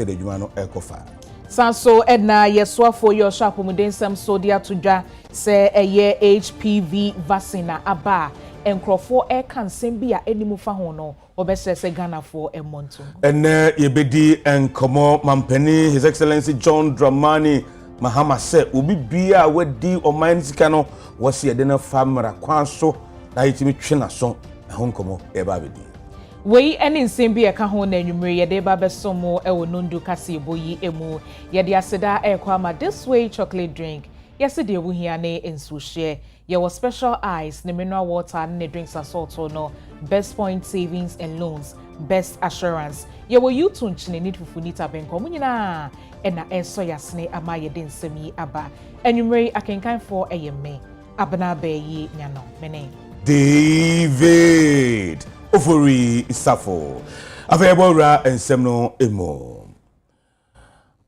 the Jumano Ecofa. Sanso Edna Yeswa for your shop Mudensam Sodia Tuja say a year HPV vaccine aba and Crawford air can send be a any mufahono or best say Ghana for a month. And Yebedi and Komo Mampeni, His Excellency John Dramani Mahama said, will be a wet D or Mainzicano was here dinner family Quanso, Naitimi Chinason, and Honkomo Ebabidi. We any nsembi eka ho na enwumre ye de ba besomo e wonundu kase boyi emu ye de aseda e kwama this way chocolate drink yes de wu hia ne ensu share ye was special ice ne mineral water ne drinks assault no best point savings and loans best assurance ye wo yutu nchine need fufu nita benko munyina e na enso yasne ama ye de nsemi aba enwumre akenkan for eyeme abana bayi nyano mene David Ofori Isafo Avebora and Semno Emo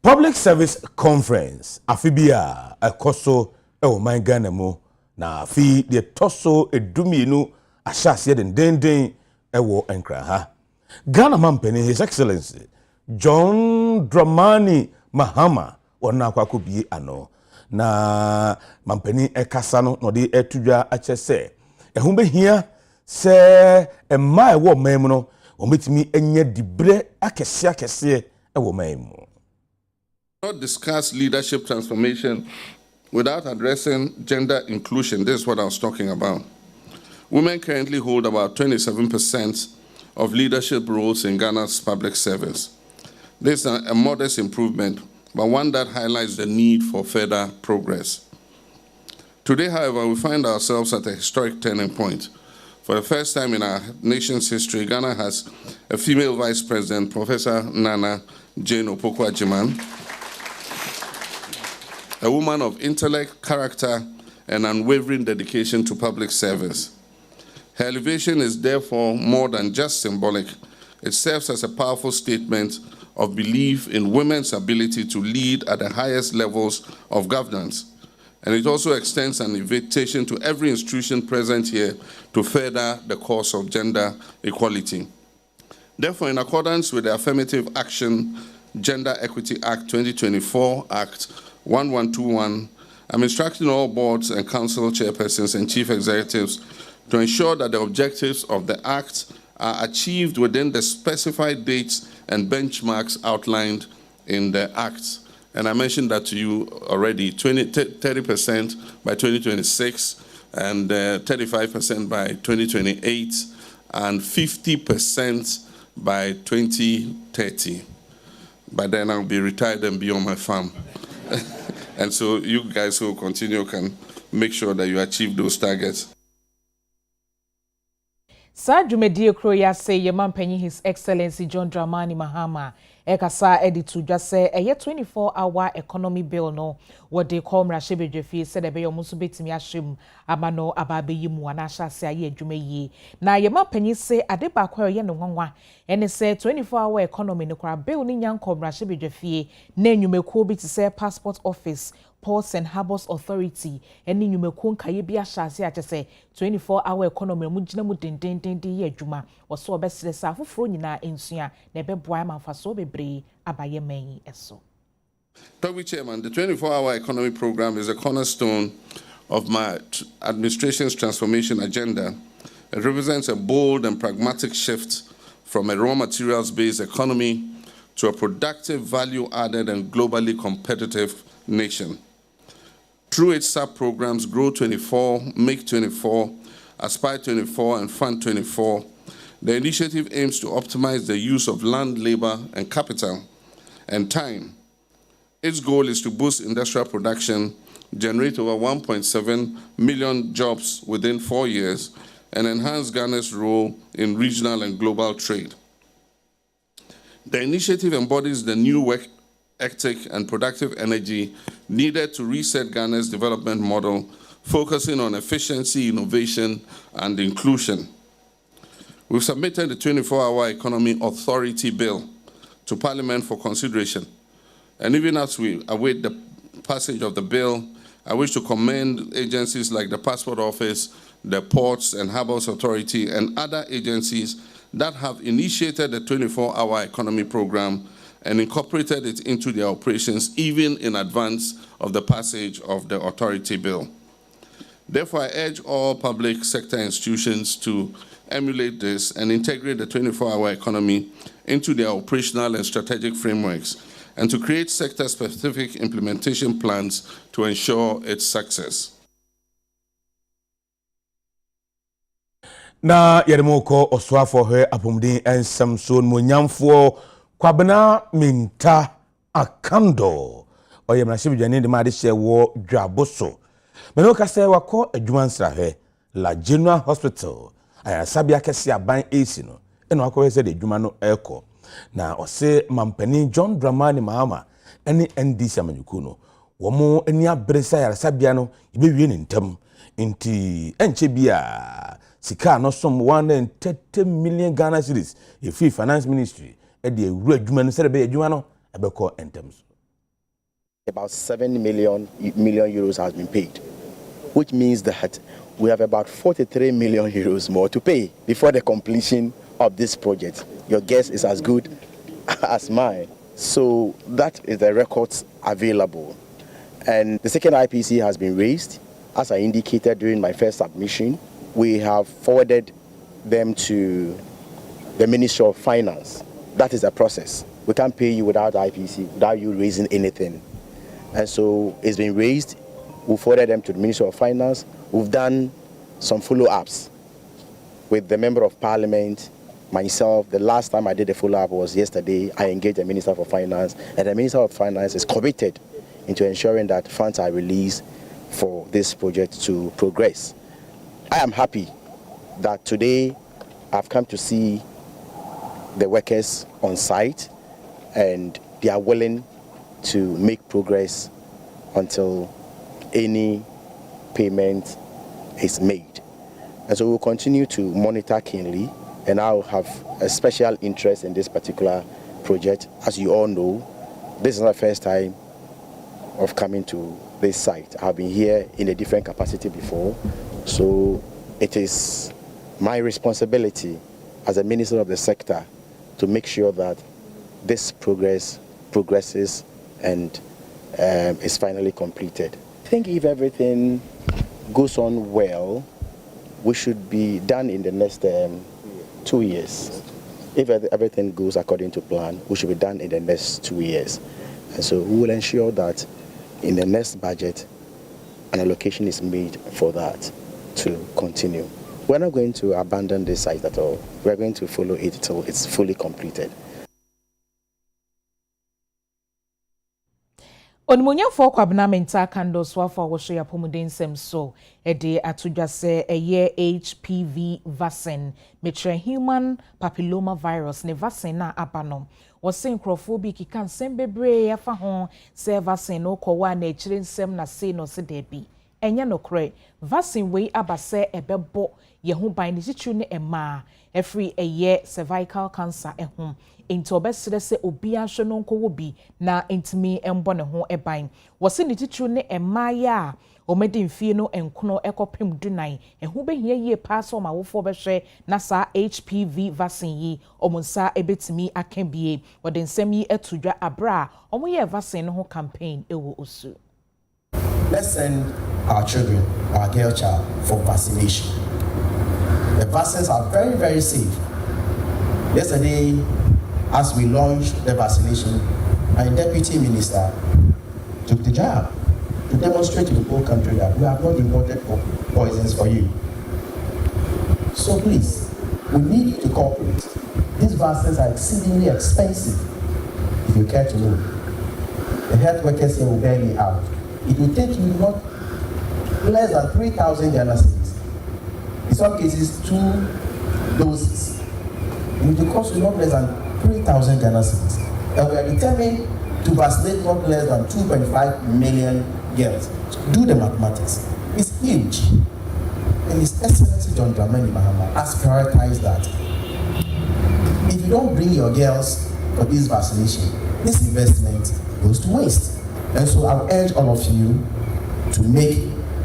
Public Service Conference Afibia Akoso my Ganamo na fi de toso eduminu ashase den ewo enkra ha Ghana Mampeni His Excellency John Dramani Mahama wona kwakobi ano na Mampeni ekasa no de etudwa achese ehun behia se emma ewo mem no ometimi enye dibre akese ewo mem. Not discuss leadership transformation without addressing gender inclusion. This is what I was talking about. Women currently hold about 27% of leadership roles in Ghana's public service. This is a modest improvement, but one that highlights the need for further progress. Today, however, we find ourselves at a historic turning point. For the first time in our nation's history, Ghana has a female vice president, Professor Nana Jane Opoku-Agyeman, a woman of intellect, character, and unwavering dedication to public service. Her elevation is therefore more than just symbolic. It serves as a powerful statement of belief in women's ability to lead at the highest levels of governance. And it also extends an invitation to every institution present here to further the cause of gender equality. Therefore, in accordance with the Affirmative Action Gender Equity Act 2024, Act 1121, I'm instructing all boards and council chairpersons and chief executives to ensure that the objectives of the Act are achieved within the specified dates and benchmarks outlined in the Act. And I mentioned that to you already, 30% by 2026, and 35% by 2028, and 50% by 2030. By then I'll be retired and be on my farm. And so you guys who continue can make sure that you achieve those targets. Sir Jumedi Okroya say Yeman Penny His Excellency John Dramani Mahama Ekasa editu just say a 24-hour economy bill no what they call Mrashebe Jefi said a beyo musu betimi ashim amano ababe yimu anasha se aye adwuma yi na Yeman Penny say ade ba kwa ye no nwanwa ene say 24-hour economy no kwa bill ni nyanko Mrashebe Jefi na enwumekuo bi ti say passport office Ports and Harbours Authority eni nyumekuo nkaye bi ashase a say 24-hour economy mu gina mu dendenden ye adwuma woso obesere sa afoforo nyina ensua na ebeboa manfaso bebre abaye man eso. Toby Chairman, the 24-hour economy program is a cornerstone of my administration's transformation agenda. It represents a bold and pragmatic shift from a raw materials-based economy to a productive, value-added and globally competitive nation. Through its sub-programs Grow 24, Make 24, Aspire 24 and Fund 24, the initiative aims to optimize the use of land, labor and capital and time. Its goal is to boost industrial production, generate over 1.7 million jobs within 4 years, and enhance Ghana's role in regional and global trade. The initiative embodies the new work ethic and productive energy needed to reset Ghana's development model, focusing on efficiency, innovation, and inclusion. We've submitted the 24-hour Economy Authority Bill to Parliament for consideration. And even as we await the passage of the bill, I wish to commend agencies like the Passport Office, the Ports and Harbours Authority, and other agencies that have initiated the 24-hour economy program and incorporated it into their operations even in advance of the passage of the authority bill. Therefore, I urge all public sector institutions to emulate this and integrate the 24-hour economy into their operational and strategic frameworks, and to create sector-specific implementation plans to ensure its success. Na yɛde oswafo he apomden ensam so monyamfo kwabena minta akando oyɛ mrahye bidwane de ma de hye wo dwaboso meno ka sɛ wakɔ adwuma nsrahwe la General Hospital ayasabia kɛse aban AC no ɛna wakɔ sɛ de adwuma no ɛkɔ na ɔse mampani John Dramani Mahama ɛne NDC amanyuku no wɔn ani abresa ayasabia no ibewie ne ntam nti enche bia sika no som 130 million Ghana cedis efi finance ministry e de ewura adwuma no sɛ be adwuma no ebekɔ ntam so. About 7 million euros has been paid, which means that we have about 43 million euros more to pay before the completion of this project. Your guess is as good as mine. So that is the records available. And the second IPC has been raised. As I indicated during my first submission, we have forwarded them to the Ministry of Finance. That is the process. We can't pay you without IPC, without you raising anything. And so it's been raised. We forwarded them to the Ministry of Finance. We've done some follow-ups with the Member of Parliament, myself. The last time I did a follow-up was yesterday. I engaged the Minister for Finance, and the Minister of Finance is committed into ensuring that funds are released for this project to progress. I am happy that today I've come to see the workers on site, and they are willing to make progress until any payment is made. And so we'll continue to monitor keenly, and I'll have a special interest in this particular project. As you all know, this is not the first time of coming to this site. I've been here in a different capacity before, so it is my responsibility as a minister of the sector to make sure that this progresses and is finally completed. I think if everything goes on well, we should be done in the next 2 years. If everything goes according to plan, we should be done in the next 2 years. And so we will ensure that in the next budget, an allocation is made for that to continue. We're not going to abandon this site at all. We're going to follow it till it's fully completed. Onmunyafo kwabena menta kando swafo awosho ya pomuden semso ede atudwa se eye HPV vaccine metre human papilloma virus ne vaccine na abano wose nkrofobia kika nsem bebre ya fa ho se vaccine no kowa na ekire nsem na se no se debi enye nokre vaccine we abase ebebo ye ho ban ne titru ne ema every eye cervical cancer ehom into obesere se obia hwe no nkowo bi na intimi embo ne ho eban wose ne titru ne ema ya omedi mfie no enkono ekopem dunan eho behia yie paso ma wofo behwe na sa HPV vaccine yi omunsa ebetimi akambie wode nsem yi atudwa abra omoye vaccine no ho campaign ewo osu. Let's send our children, our girl child, for vaccination. The vaccines are very, very safe. Yesterday, as we launched the vaccination, my deputy minister took the job to demonstrate to the whole country that we have not imported poisons for you. So please, we need you to cooperate. These vaccines are exceedingly expensive, if you care to know. The health workers here will bear me out. It will take you not less than 3,000 Ghana cedis. In some cases, 2 doses. It will cost you not less than 3,000 Ghana cedis. And we are determined to vaccinate not less than 2.5 million girls. Do the mathematics. It's huge. And His Excellency John Dramani Mahama has prioritized that. If you don't bring your girls for this vaccination, this investment goes to waste. And so I urge all of you to make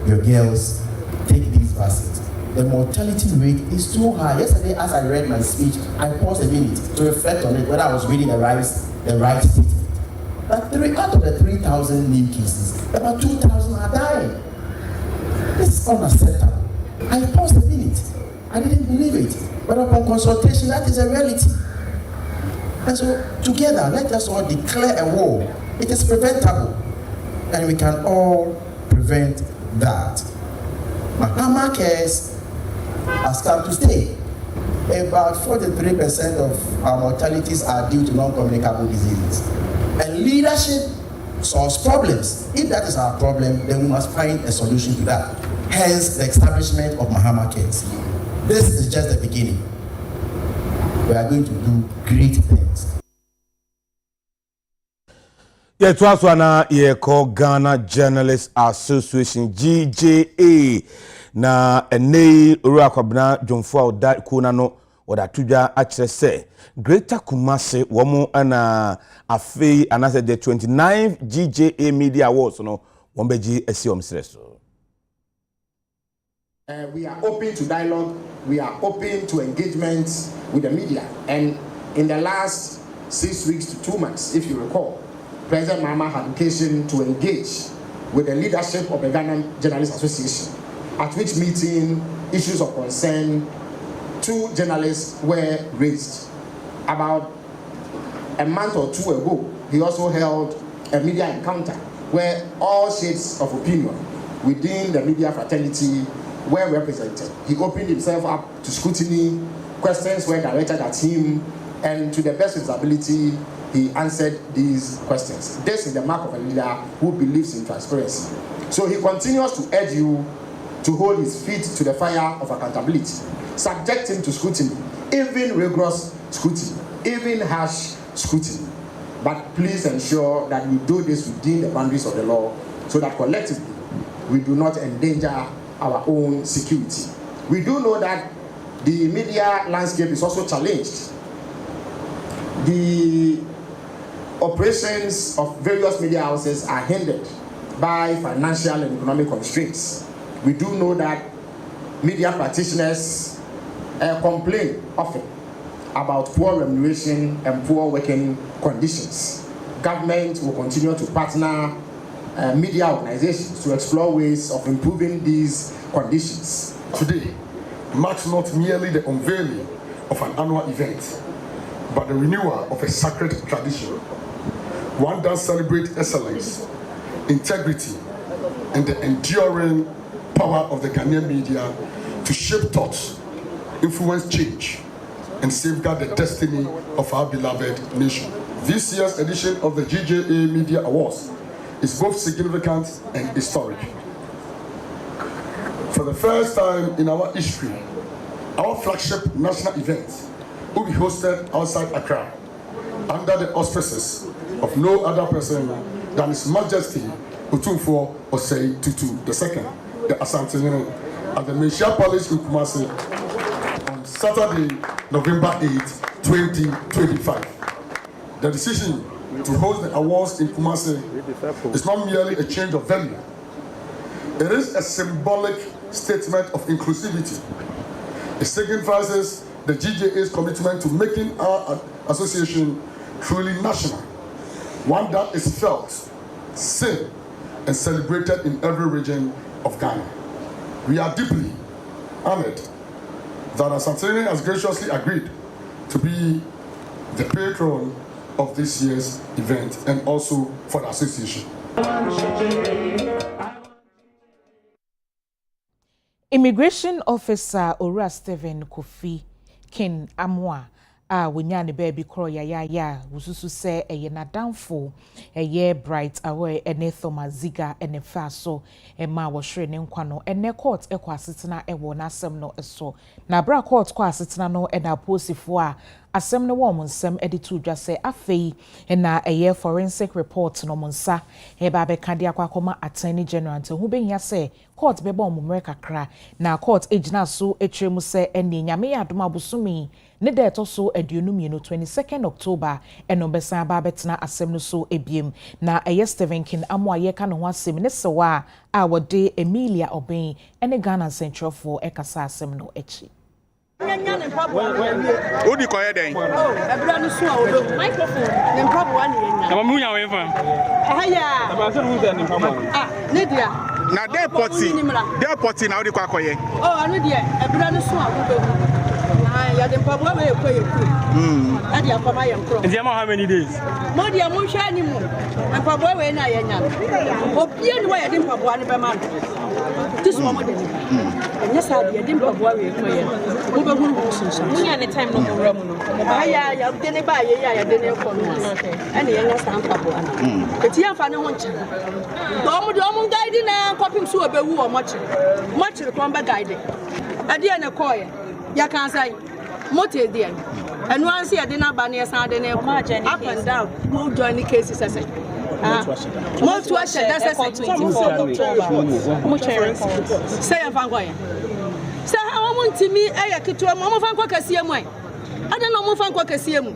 your girls take these vaccines. The mortality rate is too high. Yesterday, as I read my speech, I paused a minute to reflect on it, whether I was reading the right the right statement. But out of the 3,000 name cases, about 2,000 are dying. This is unacceptable. I paused a minute. I didn't believe it. But upon consultation, that is a reality. And so, together, let us all declare a war. It is preventable. And we can all prevent that. Mahama Cares has come to stay. About 43% of our mortalities are due to non-communicable diseases. And leadership solves problems. If that is our problem, then we must find a solution to that. Hence, the establishment of Mahama Cares. This is just the beginning. We are going to do great things. Yeah, to us one ye call Ghana Journalists Association GJA na ene ura kwabna Jomfo oda kuna no oda tuja achire se Greater Kumasi womo ana afei anase the 29th GJA Media Awards no wombeji esi omsreso. We are open to dialogue, we are open to engagement with the media, and in the last 6 weeks to 2 months, if you recall, President Mahama had occasion to engage with the leadership of the Ghana Journalists Association, at which meeting issues of concern to journalists were raised. About a month or two ago, he also held a media encounter where all shades of opinion within the media fraternity were represented. He opened himself up to scrutiny, questions were directed at him, and to the best of his ability, he answered these questions. This is the mark of a leader who believes in transparency. So he continues to urge you to hold his feet to the fire of accountability, subject him to scrutiny, even rigorous scrutiny, even harsh scrutiny. But please ensure that we do this within the boundaries of the law so that collectively we do not endanger our own security. We do know that the media landscape is also challenged. The operations of various media houses are hindered by financial and economic constraints. We do know that media practitioners complain often about poor remuneration and poor working conditions. Government will continue to partner media organizations to explore ways of improving these conditions. Today marks not merely the unveiling of an annual event, but the renewal of a sacred tradition, one that celebrates excellence, integrity, and the enduring power of the Ghanaian media to shape thoughts, influence change, and safeguard the destiny of our beloved nation. This year's edition of the GJA Media Awards is both significant and historic. For the first time in our history, our flagship national event will be hosted outside Accra under the auspices of no other person than His Majesty Otumfuo Osei Tutu II, the Asantehene, at the Menchia Palace in Kumasi on Saturday, November 8, 2025. The decision to host the awards in Kumasi is not merely a change of venue. It is a symbolic statement of inclusivity. It signifies the GJA's commitment to making our association truly national, one that is felt, seen, and celebrated in every region of Ghana. We are deeply honored that Asantehene has graciously agreed to be the patron of this year's event and also for the association. Immigration Officer Ora Stephen Kofi Ken Amwa wonya ne baby kro ya wususu se eye na downfall eye bright away ene Thomas Ziga ene fa so ma wo hwere ne nkwa no ene court ekwa asetena ewo na asem no eso na bra court kwa asetena no ena posifo a asem ne wo monsem editu dwa se afei na eye forensic report no monsa e ba be kan dia kwakoma attorney general nte hu behia se court beba omumre kakra na court ejina so etwemu se ene nyame ya adoma busumi ne de to so aduonu mienu 22nd October eno besa ba betena asem no so ebiem na eye Stephen Kin Amwa ye ka no ho asem ne sewa a wode Emilia Oben ene Ghana Central for ekasa asem no echi. Odi koye den. Oh, ebra no so a odo microphone. Ne mpaboa wa ne yenya. Na mamu nya we fa. Ahaya. Aba se no se ne mpaboa. Ah, ne dia. Na depot na odi kwa koye. Oh, anu dia ebra no so a odo. Ah, ya de mpaboa we ekoye ku. Adi akoma ye nkro. Ndia ma how many days? Mo dia mo hwa ni mu. Mpaboa we na yenya. Opie ni wa ya de mpaboa ne be ma. This one mo de. Yes, I did mpaboa we ekoye. Mo be huru sunsun. Mo nya ne time no mo wura mu no. Ahaya, ya de ne ba ye ya de ne ko no. Ene yenya sa mpaboa na. Eti amfa ne ho nche. Dom guide na kopim so obewu o mochire ko mba guide ade ene koye ya kan sai mote de enu anse ye de na ba ne san de ne up and down mo join the cases say mo to a share that's mo chere say ya fan koye say ha mo ntimi eye keto mo fan ko kasie mu ai ade no mo fan ko kasie mu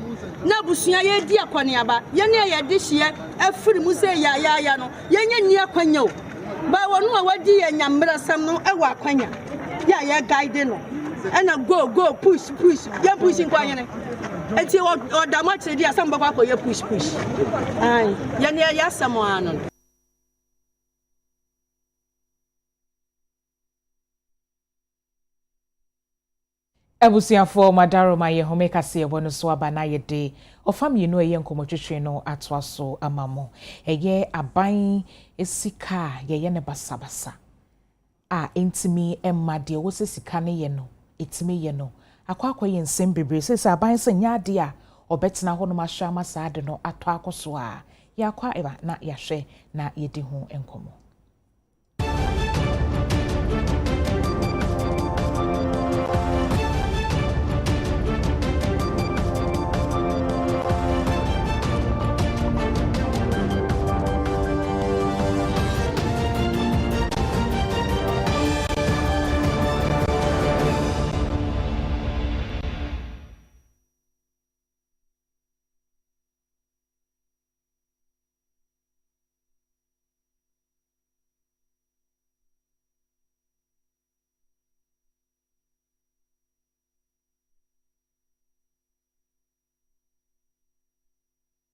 na busua ye di akwane aba ye ne ye de hye afiri mu se ya no ye nya ni akwanya o ba wonu a wadi ye nyamra sam no e wa akwanya ya ye guide no na go push ye pushing kwanya ne enti o da ma chiri di asam ba kwa ye push ai ye ne ya sam anu Abusiafo Madaroma ye home kase ebo no so aba na ye de ofam ye no ye nkomotwetwe no atwa so amamo eye aban esika ye ne basabasa a entimi emma de wo sika ne ye no etimi ye no akwa ye nsem bebre se aban se nya de a obetena ho no mahwa masade no atwa akoso a ye akwa eba na ye hwe na ye di ho enkomo